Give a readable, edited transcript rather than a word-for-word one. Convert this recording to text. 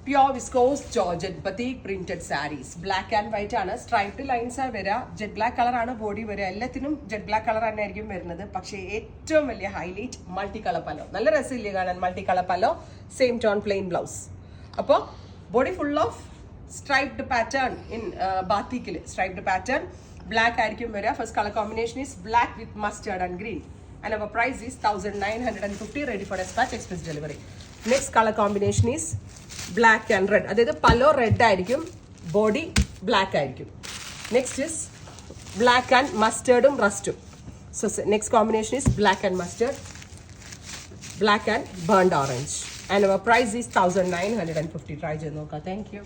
Pure viscose georgette batik printed sarees. Black and white ആണ്. Striped lines ആണ് വരിക. Jet black കളറാണ് ബോഡി വരിക. എല്ലാത്തിനും ജെറ്റ് ബ്ലാക്ക് കളർ തന്നെ ആയിരിക്കും വരുന്നത്. പക്ഷേ ഏറ്റവും വലിയ ഹൈലൈറ്റ് മൾട്ടി കളർ പല്ലോ. നല്ല രസമില്ലേ കാണാൻ? Multi colour pallu, same tone plain blouse. അപ്പോൾ body full of striped pattern in ബാത്തിക്കിൽ സ്ട്രൈപ്ഡ് പാറ്റേൺ. ബ്ലാക്ക് ആയിരിക്കും വരിക. First colour combination is black with mustard and green. And our price is 1950, ready for dispatch, express delivery. Next color combination is black and red. That is palo red ആയിരിക്കും, body black ആയിരിക്കും. Next is black and mustard rustum. So next combination is black and mustard, black and burnt orange. And our price is 1950. Try cheyid nokka. Thank you.